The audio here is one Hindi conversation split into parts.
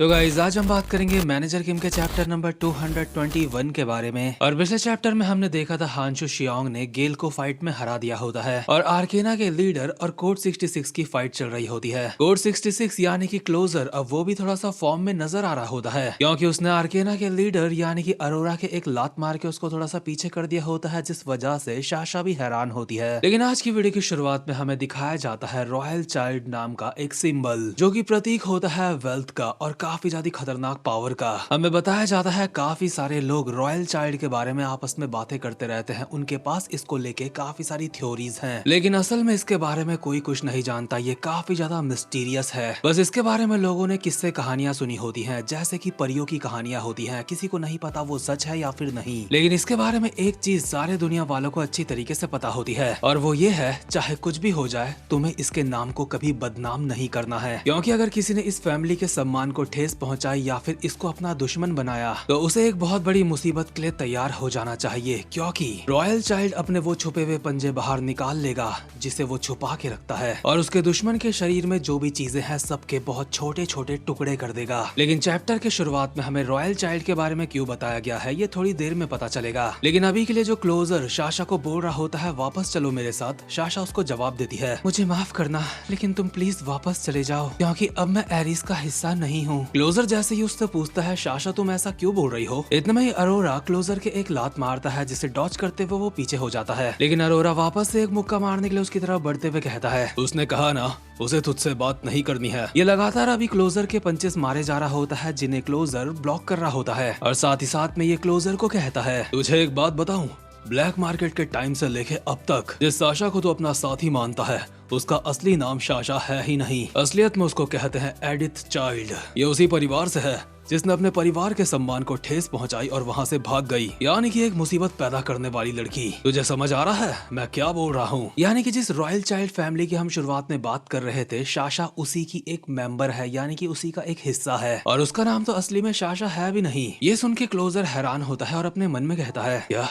तो गाइस आज हम बात करेंगे मैनेजर किम के चैप्टर नंबर 221 के बारे में। और पिछले चैप्टर में हमने देखा था हांशु शियोंग ने गेल को फाइट में हरा दिया होता है और आर्केना के लीडर और कोड 66 की फाइट चल रही होती है। कोड 66 यानी कि क्लोजर अब वो भी थोड़ा सा फॉर्म में नजर आ रहा होता है क्योंकि उसने आर्केना के लीडर यानी कि अरोरा के एक लात मार के उसको थोड़ा सा पीछे कर दिया होता है, जिस वजह से साशा भी हैरान होती है। लेकिन आज की वीडियो की शुरुआत में हमें दिखाया जाता है रॉयल चाइल्ड नाम का एक सिंबल जो कि प्रतीक होता है वेल्थ का और काफी ज्यादा खतरनाक पावर का। हमें बताया जाता है काफी सारे लोग रॉयल चाइल्ड के बारे में आपस में बातें करते रहते हैं, उनके पास इसको लेके काफी सारी थ्योरीज हैं, लेकिन असल में इसके बारे में कोई कुछ नहीं जानता। ये काफी ज्यादा मिस्टीरियस है। बस इसके बारे में लोगों ने किस्से कहानियां सुनी होती हैं, जैसे कि परियों की कहानियां होती हैं, किसी को नहीं पता वो सच है या फिर नहीं। लेकिन इसके बारे में एक चीज सारे दुनिया वालों को अच्छी तरीके से पता होती है और वो ये है चाहे कुछ भी हो जाए तुम्हें इसके नाम को कभी बदनाम नहीं करना है, क्योंकि अगर किसी ने इस फैमिली के सम्मान को ठेस पहुंचाई या फिर इसको अपना दुश्मन बनाया तो उसे एक बहुत बड़ी मुसीबत के लिए तैयार हो जाना चाहिए, क्योंकि रॉयल चाइल्ड अपने वो छुपे हुए पंजे बाहर निकाल लेगा जिसे वो छुपा के रखता है और उसके दुश्मन के शरीर में जो भी चीजें हैं सबके बहुत छोटे छोटे टुकड़े कर देगा। लेकिन चैप्टर के शुरुआत में हमें रॉयल चाइल्ड के बारे में क्यों बताया गया है ये थोड़ी देर में पता चलेगा। लेकिन अभी के लिए जो क्लोजर साशा को बोल रहा होता है वापस चलो मेरे साथ, साशा उसको जवाब देती है मुझे माफ करना लेकिन तुम प्लीज वापस चले जाओ क्योंकि अब मैं एरिस का हिस्सा नहीं हूँ। क्लोजर जैसे ही उससे पूछता है साशा तुम ऐसा क्यों बोल रही हो, इतने में ही अरोरा क्लोजर के एक लात मारता है जिसे डॉज करते हुए वो पीछे हो जाता है। लेकिन अरोरा वापस से एक मुक्का मारने के लिए उसकी तरफ बढ़ते हुए कहता है उसने कहा ना उसे तुझसे बात नहीं करनी है। ये लगातार अभी क्लोजर के पंचेस मारे जा रहा होता है जिन्हें क्लोजर ब्लॉक कर रहा होता है और साथ ही साथ में ये क्लोजर को कहता है तुझे एक बात बताऊं, ब्लैक मार्केट के टाइम से लेके अब तक जिस साशा को तो अपना साथी मानता है उसका असली नाम साशा है ही नहीं। असलियत में उसको कहते हैं एडिथ चाइल्ड। ये उसी परिवार से है जिसने अपने परिवार के सम्मान को ठेस पहुंचाई और वहां से भाग गई, यानी कि एक मुसीबत पैदा करने वाली लड़की। तुझे समझ आ रहा है मैं क्या बोल रहा हूँ? यानी कि जिस रॉयल चाइल्ड फैमिली की हम शुरुआत में बात कर रहे थे साशा उसी की एक मेंबर है, यानी कि उसी का एक हिस्सा है और उसका नाम तो असली में साशा है भी नहीं। ये सुन के क्लोजर हैरान होता है और अपने मन में कहता है क्या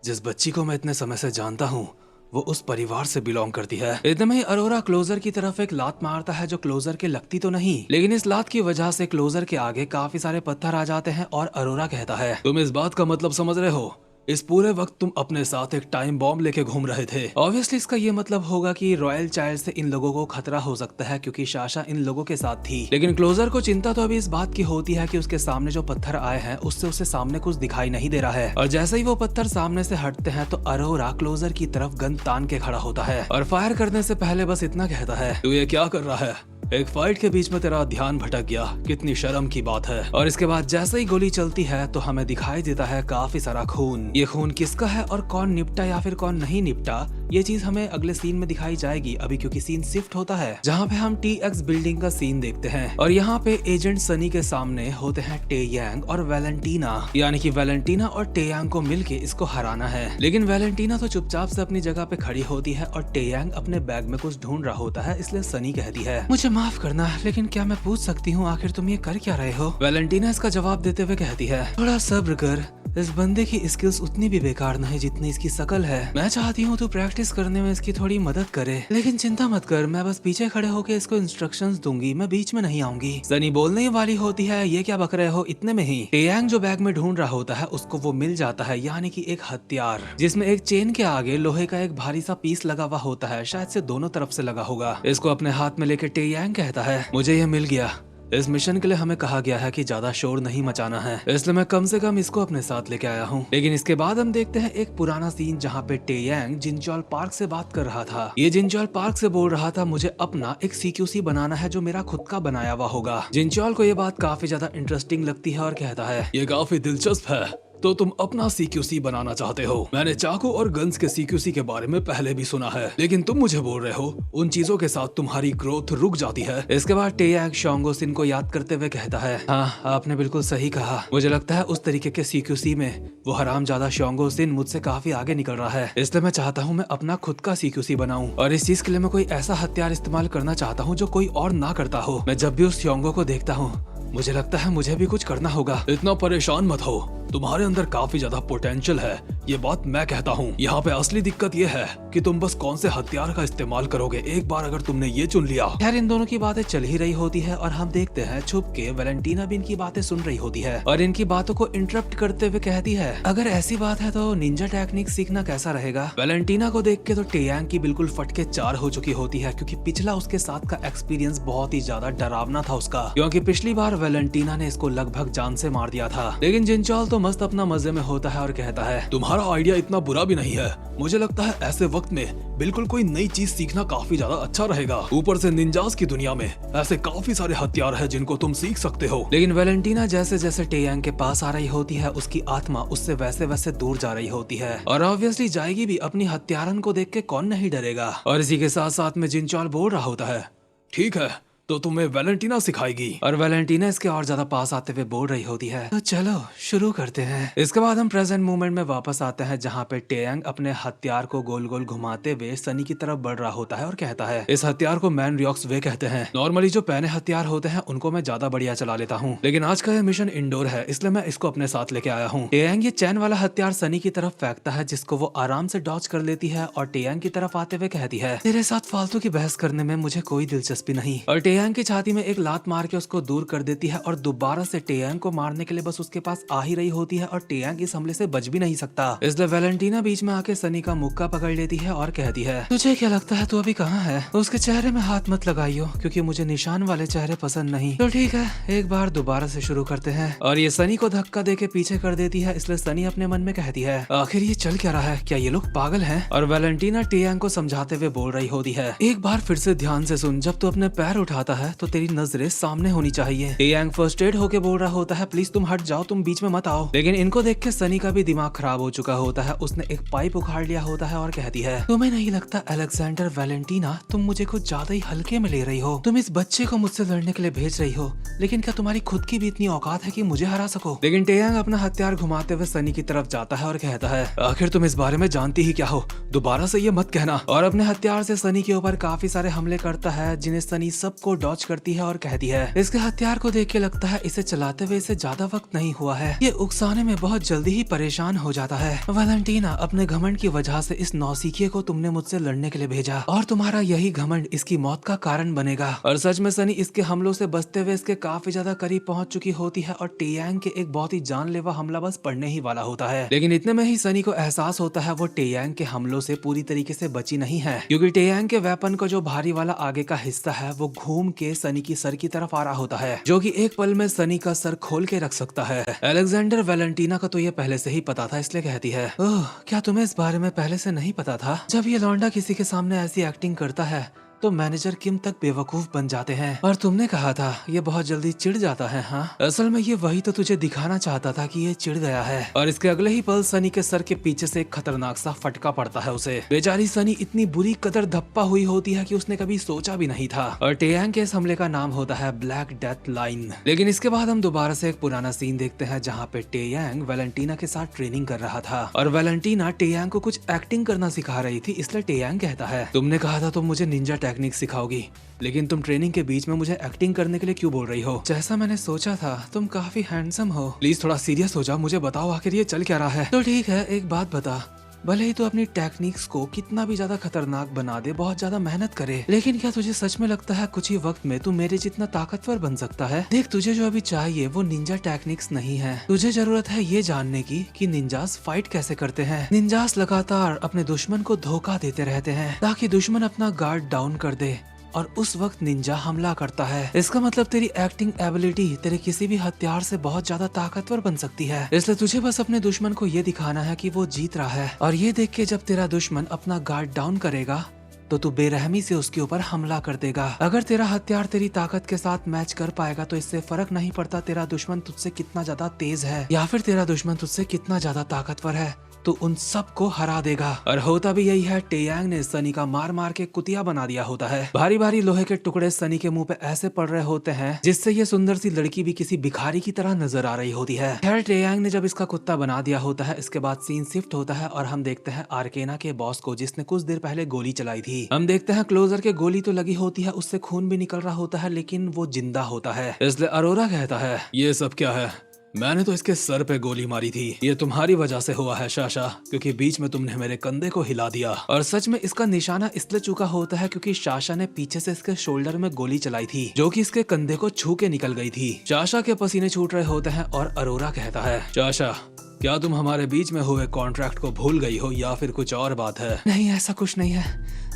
जिस बच्ची को मैं इतने समय से जानता हूँ वो उस परिवार से बिलोंग करती है। इतने में ही अरोरा क्लोजर की तरफ एक लात मारता है जो क्लोजर के लगती तो नहीं, लेकिन इस लात की वजह से क्लोजर के आगे काफी सारे पत्थर आ जाते हैं और अरोरा कहता है तुम इस बात का मतलब समझ रहे हो, इस पूरे वक्त तुम अपने साथ एक टाइम बॉम्ब लेके घूम रहे थे। ऑब्वियसली इसका ये मतलब होगा कि रॉयल चाइल्ड से इन लोगों को खतरा हो सकता है क्योंकि साशा इन लोगों के साथ थी। लेकिन क्लोजर को चिंता तो अभी इस बात की होती है कि उसके सामने जो पत्थर आए हैं उससे उसे सामने कुछ दिखाई नहीं दे रहा है और जैसे ही वो पत्थर सामने से हटते हैं तो अरोरा क्लोजर की तरफ गन तान के खड़ा होता है और फायर करने से पहले बस इतना कहता है तू ये क्या कर रहा है, एक फाइट के बीच में तेरा ध्यान भटक गया, कितनी शर्म की बात है। और इसके बाद जैसे ही गोली चलती है तो हमें दिखाई देता है काफी सारा खून। ये खून किसका है और कौन निपटा या फिर कौन नहीं निपटा ये चीज हमें अगले सीन में दिखाई जाएगी अभी, क्योंकि सीन शिफ्ट होता है जहाँ पे हम TX बिल्डिंग का सीन देखते हैं और यहाँ पे एजेंट सनी के सामने होते हैं टेयांग और वैलेंटीना, यानी कि वैलेंटीना और टेयांग को मिलके इसको हराना है। लेकिन वैलेंटीना तो चुपचाप से अपनी जगह पे खड़ी होती है और टेयांग अपने बैग में कुछ ढूंढ रहा होता है, इसलिए सनी कहती है मुझे माफ करना लेकिन क्या मैं पूछ सकती हूँ आखिर तुम ये कर क्या रहे हो? वैलेंटीना इसका जवाब देते हुए कहती है थोड़ा सब्र कर, इस बंदे की स्किल्स उतनी भी बेकार नहीं जितनी इसकी शकल है। मैं चाहती हूँ तू प्रैक्टिस करने में इसकी थोड़ी मदद करे, लेकिन चिंता मत कर मैं बस पीछे खड़े होकर इसको इंस्ट्रक्शंस दूंगी, मैं बीच में नहीं आऊंगी। सनी बोलने ही वाली होती है ये क्या बक रहे हो, इतने में ही टेयांग जो बैग में ढूंढ रहा होता है उसको वो मिल जाता है, यानी कि एक हथियार जिसमें एक चेन के आगे लोहे का एक भारी सा पीस लगा हुआ होता है, शायद से दोनों तरफ से लगा होगा। इसको अपने हाथ में लेके टेयांग कहता है मुझे ये मिल गया, इस मिशन के लिए हमें कहा गया है कि ज्यादा शोर नहीं मचाना है, इसलिए मैं कम से कम इसको अपने साथ लेके आया हूँ। लेकिन इसके बाद हम देखते हैं एक पुराना सीन जहाँ पे टेयांग जिनचोल पार्क से बात कर रहा था। ये जिनचोल पार्क से बोल रहा था मुझे अपना एक CQC बनाना है जो मेरा खुद का बनाया हुआ होगा। जिनचोल को ये बात काफी ज्यादा इंटरेस्टिंग लगती है और कहता है ये काफी दिलचस्प है, तो तुम अपना CQC बनाना चाहते हो। मैंने चाकू और गन्स के CQC के बारे में पहले भी सुना है, लेकिन तुम मुझे बोल रहे हो उन चीजों के साथ तुम्हारी ग्रोथ रुक जाती है। इसके बाद टेयांग शोंगोसिन को याद करते हुए कहता है हाँ आपने बिल्कुल सही कहा, मुझे लगता है उस तरीके के CQC में वो हरामजादा शोंगोसिन मुझसे काफी आगे निकल रहा है, इसलिए मैं चाहता हूँ मैं अपना खुद का CQC बनाऊं और इस चीज के लिए मैं कोई ऐसा हथियार इस्तेमाल करना चाहता हूँ जो कोई और ना करता हो। मैं जब भी उस शोंगो को देखता हूँ मुझे लगता है मुझे भी कुछ करना होगा। इतना परेशान मत हो, तुम्हारे अंदर काफी ज्यादा पोटेंशियल है, ये बात मैं कहता हूँ। यहाँ पे असली दिक्कत ये है कि तुम बस कौन से हथियार का इस्तेमाल करोगे एक बार अगर तुमने ये चुन लिया। खैर इन दोनों की बातें चल ही रही होती है और हम देखते हैं छुप के वैलेंटीना भी इनकी बातें सुन रही होती है और इनकी बातों को इंटरप्ट करते हुए कहती है, अगर ऐसी बात है तो निंजा टेक्निक सीखना कैसा रहेगा। वैलेंटीना को देख के तो टेयांग की बिल्कुल फटके चार हो चुकी होती है, क्योंकि पिछला उसके साथ का एक्सपीरियंस बहुत ही ज्यादा डरावना था उसका, क्योंकि पिछली बार वैलेंटीना ने इसको लगभग जान से मार दिया था। लेकिन जिनचॉल तो मस्त अपना मजे में होता है और कहता है, तुम्हारा आइडिया इतना बुरा भी नहीं है, मुझे लगता है ऐसे वक्त में बिल्कुल कोई नई चीज सीखना काफी ज्यादा अच्छा रहेगा। ऊपर से निंजास की दुनिया में ऐसे काफी सारे हथियार हैं जिनको तुम सीख सकते हो। लेकिन वैलेंटीना जैसे जैसे टेयांग के पास आ रही होती है उसकी आत्मा उससे वैसे वैसे दूर जा रही होती है और ऑब्वियसली जाएगी भी। अपनी हत्यारन को देख के कौन नहीं डरेगा। और इसी के साथ साथ में जिनचॉल बोल रहा होता है, ठीक है तो तुम्हें वैलेंटीना सिखाएगी। और वैलेंटीना इसके और ज्यादा पास आते हुए बोल रही होती है, तो चलो शुरू करते हैं। इसके बाद हम प्रेजेंट मोमेंट में वापस आते हैं जहाँ पे टेयांग अपने हथियार को गोल गोल घुमाते हुए सनी की तरफ बढ़ रहा होता है और कहता है, इस हथियार को मैन रियोक्स वे कहते हैं। नॉर्मली जो पहने हथियार होते हैं उनको मैं ज्यादा बढ़िया चला लेता हूँ, लेकिन आज का यह मिशन इंडोर है इसलिए मैं इसको अपने साथ लेके आया हूँ। टेयांग ये चैन वाला हथियार सनी की तरफ फेंकता है जिसको वो आराम से डॉच कर लेती है और टेयांग की तरफ आते हुए कहती है, तेरे साथ फालतू की बहस करने में मुझे कोई दिलचस्पी नहीं। और टेयांग की छाती में लात मार के उसको दूर कर देती है और दोबारा से टेयांग को मारने के लिए बस उसके पास आ ही रही होती है और टेयांग इस हमले से बच भी नहीं सकता। इसलिए वैलेंटीना बीच में आके सनी का मुक्का पकड़ लेती है और कहती है, तुझे क्या लगता है तू अभी कहाँ है? उसके चेहरे में हाथ मत लगाइयो क्योंकि मुझे निशान वाले चेहरे पसंद नहीं। तो ठीक है एक बार दोबारा से शुरू करते हैं। और ये सनी को धक्का दे के पीछे कर देती है। इसलिए सनी अपने मन में कहती है, आखिर ये चल क्या रहा है, क्या ये लोग पागल है? और वैलेंटीना टेयांग को समझाते हुए बोल रही होती है, एक बार फिर से ध्यान से सुन, जब तू अपने पैर उठाता है तो तेरी नजरें सामने होनी चाहिए। टेयांग फर्स्ट एड होके बोल रहा होता है, प्लीज तुम हट जाओ, तुम बीच में मत आओ। लेकिन इनको देख के सनी का भी दिमाग खराब हो चुका होता है। उसने एक पाइप उखाड़ लिया होता है और कहती है, तुम्हें नहीं लगता अलेक्जेंडर वैलेंटीना तुम मुझे कुछ ज्यादा ही हल्के में ले रही हो? तुम इस बच्चे को मुझसे लड़ने के लिए भेज रही हो, लेकिन क्या तुम्हारी खुद की भी इतनी औकात है कि मुझे हरा सको? लेकिन टेयांग अपना हथियार घुमाते हुए सनी की तरफ जाता है और कहता है, आखिर तुम इस बारे में जानती ही क्या हो, दोबारा से ये मत कहना। और अपने हथियार से सनी के ऊपर काफी सारे हमले करता है जिन्हें सनी सबको डॉच करती है और कहती है, इसके हथियार को देख के लगता है इसे चलाते हुए इसे ज्यादा वक्त नहीं हुआ है, ये उकसाने में बहुत जल्दी ही परेशान हो जाता है। वैलेंटीना अपने घमंड की वजह से इस नौसिखिए को तुमने मुझसे लड़ने के लिए भेजा और तुम्हारा यही घमंड इसकी मौत का कारण बनेगा। और सच में सनी इसके हमलों से बचते हुए इसके काफी ज्यादा करीब पहुंच चुकी होती है और टेयांग के एक बहुत ही जानलेवा हमला बस पड़ने ही वाला होता है। लेकिन इतने में ही सनी को एहसास होता है वो टेयांग के हमलों से पूरी तरीके से बची नहीं है, क्योंकि टेयांग के वेपन का जो भारी वाला आगे का हिस्सा है वो घूम के सनी की सर की तरफ आ रहा होता है, जो कि एक पल में सनी का सर खोल के रख सकता है। अलेक्जेंडर वैलेंटीना का तो ये पहले से ही पता था, इसलिए कहती है, ओह क्या तुम्हें इस बारे में पहले से नहीं पता था? जब ये लौंडा किसी के सामने ऐसी एक्टिंग करता है तो मैनेजर किम तक बेवकूफ बन जाते हैं। और तुमने कहा था ये बहुत जल्दी चिढ़ जाता है। हाँ असल में ये वही तो तुझे दिखाना चाहता था कि ये चिढ़ गया है। और इसके अगले ही पल सनी के सर के पीछे से एक खतरनाक सा फटका पड़ता है उसे। बेचारी सनी इतनी बुरी कदर धप्पा हुई होती है कि उसने कभी सोचा भी नहीं था। और टेयांग के इस हमले का नाम होता है ब्लैक डेथ लाइन। लेकिन इसके बाद हम दोबारा से एक पुराना सीन देखते हैं जहाँ पे टेयांग वैलेंटीना के साथ ट्रेनिंग कर रहा था और वैलेंटीना टेयांग को कुछ एक्टिंग करना सिखा रही थी। इसलिए टेयांग कहता है, तुमने कहा था तुम मुझे निंजा टेक्निक सिखाओगी, लेकिन तुम ट्रेनिंग के बीच में मुझे एक्टिंग करने के लिए क्यों बोल रही हो? जैसा मैंने सोचा था तुम काफी हैंडसम हो, प्लीज थोड़ा सीरियस हो जाओ, मुझे बताओ आखिर ये चल क्या रहा है? तो ठीक है एक बात बता, भले ही तो अपनी टेक्निक्स को कितना भी ज्यादा खतरनाक बना दे, बहुत ज्यादा मेहनत करे, लेकिन क्या तुझे सच में लगता है कुछ ही वक्त में तू मेरे जितना ताकतवर बन सकता है? देख तुझे जो अभी चाहिए वो निंजा टेक्निक्स नहीं है, तुझे जरूरत है ये जानने की कि निंजास फाइट कैसे करते हैं। निंजास लगातार अपने दुश्मन को धोखा देते रहते हैं ताकि दुश्मन अपना गार्ड डाउन कर दे और उस वक्त निंजा हमला करता है। इसका मतलब तेरी एक्टिंग एबिलिटी तेरे किसी भी हथियार से बहुत ज्यादा ताकतवर बन सकती है। इसलिए तुझे बस अपने दुश्मन को ये दिखाना है कि वो जीत रहा है, और ये देख के जब तेरा दुश्मन अपना गार्ड डाउन करेगा तो तू बेरहमी से उसके ऊपर हमला कर देगा। अगर तेरा हथियार तेरी ताकत के साथ मैच कर पाएगा तो इससे फर्क नहीं पड़ता तेरा दुश्मन तुझसे कितना ज्यादा तेज है या फिर तेरा दुश्मन तुझसे कितना ज्यादा ताकतवर है, तो उन सबको हरा देगा। और होता भी यही है, टेयांग ने सनी का मार मार के कुतिया बना दिया होता है। भारी भारी लोहे के टुकड़े सनी के मुंह पे ऐसे पड़ रहे होते हैं जिससे ये सुंदर सी लड़की भी किसी भिखारी की तरह नजर आ रही होती है। खैर टेयांग ने जब इसका कुत्ता बना दिया होता है, इसके बाद सीन शिफ्ट होता है और हम देखते हैं आर्केना के बॉस को जिसने कुछ देर पहले गोली चलाई थी। हम देखते हैं क्लोजर के गोली तो लगी होती है, उससे खून भी निकल रहा होता है, लेकिन वो जिंदा होता है। इसलिए अरोरा कहता है, ये सब क्या है? मैंने तो इसके सर पे गोली मारी थी। ये तुम्हारी वजह से हुआ है शाशा, क्योंकि बीच में तुमने मेरे कंधे को हिला दिया। और सच में इसका निशाना इसलिए चुका होता है क्योंकि शाशा ने पीछे से इसके शोल्डर में गोली चलाई थी, जो कि इसके कंधे को छू के निकल गई थी। शाशा के पसीने छूट रहे होते हैं और अरोरा कहता है, शाशा क्या तुम हमारे बीच में हुए कॉन्ट्रैक्ट को भूल गई हो या फिर कुछ और बात है? नहीं, ऐसा कुछ नहीं है,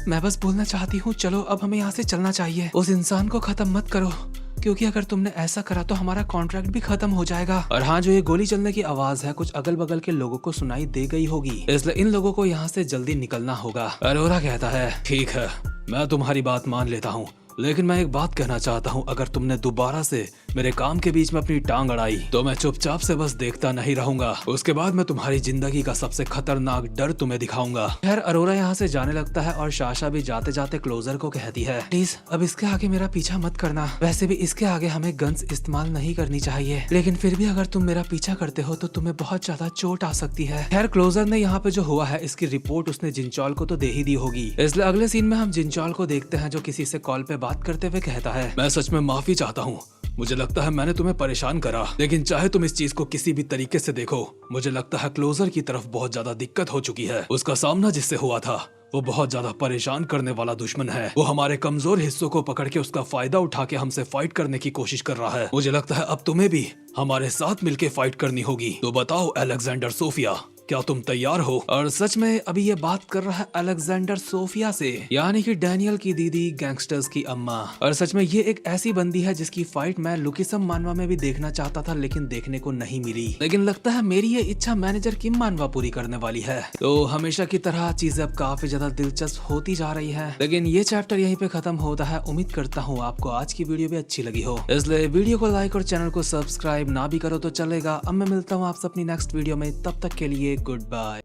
मैं बस बोलना चाहती हूँ, चलो अब हमें यहाँ से चलना चाहिए। उस इंसान को खत्म मत करो, क्योंकि अगर तुमने ऐसा करा तो हमारा कॉन्ट्रैक्ट भी खत्म हो जाएगा। और हाँ, जो ये गोली चलने की आवाज है कुछ अगल बगल के लोगों को सुनाई दे गई होगी, इसलिए इन लोगों को यहाँ से जल्दी निकलना होगा। अरोरा कहता है, ठीक है, मैं तुम्हारी बात मान लेता हूँ, लेकिन मैं एक बात कहना चाहता हूँ, अगर तुमने दोबारा से मेरे काम के बीच में अपनी टांग अड़ाई तो मैं चुपचाप से बस देखता नहीं रहूंगा। उसके बाद मैं तुम्हारी जिंदगी का सबसे खतरनाक डर तुम्हें दिखाऊंगा। खैर, अरोरा यहाँ से जाने लगता है और शाशा भी जाते जाते क्लोजर को कहती है, प्लीज अब इसके आगे मेरा पीछा मत करना। वैसे भी इसके आगे हमें गन्स इस्तेमाल नहीं करनी चाहिए, लेकिन फिर भी अगर तुम मेरा पीछा करते हो तो तुम्हें बहुत ज्यादा चोट आ सकती है। खैर, क्लोजर ने यहाँ पे जो हुआ है इसकी रिपोर्ट उसने जिनचॉल को तो दे ही दी होगी, इसलिए अगले सीन में हम जिनचॉल को देखते हैं जो किसी से कॉल पे बात करते हुए कहता है, मैं सच में माफी चाहता हूँ, मुझे लगता है मैंने तुम्हें परेशान करा, लेकिन चाहे तुम इस चीज को किसी भी तरीके से देखो, मुझे लगता है क्लोजर की तरफ बहुत ज्यादा दिक्कत हो चुकी है। उसका सामना जिससे हुआ था वो बहुत ज्यादा परेशान करने वाला दुश्मन है। वो हमारे कमजोर हिस्सों को पकड़ के उसका फायदा उठा के हमसे फाइट करने की कोशिश कर रहा है। मुझे लगता है अब तुम्हें भी हमारे साथ मिलके फाइट करनी होगी। तो बताओ अलेक्जेंडर सोफिया, क्या तुम तैयार हो? और सच में अभी ये बात कर रहा है अलेक्जेंडर सोफिया से, यानी कि डैनियल की दीदी, गैंगस्टर्स की अम्मा। और सच में ये एक ऐसी बंदी है जिसकी फाइट मैं लुकिसम मानवा में भी देखना चाहता था, लेकिन देखने को नहीं मिली। लेकिन लगता है मेरी ये इच्छा मैनेजर किम मानवा पूरी करने वाली है। तो हमेशा की तरह चीजें अब काफी ज्यादा दिलचस्प होती जा रही है, लेकिन ये चैप्टर यहीं पे खत्म होता है। उम्मीद करता हूँ आपको आज की वीडियो भी अच्छी लगी हो, इसलिए वीडियो को लाइक और चैनल को सब्सक्राइब ना भी करो तो चलेगा। अब मैं मिलता हूँ आपसे अपनी नेक्स्ट वीडियो में, तब तक के लिए गुड बाय।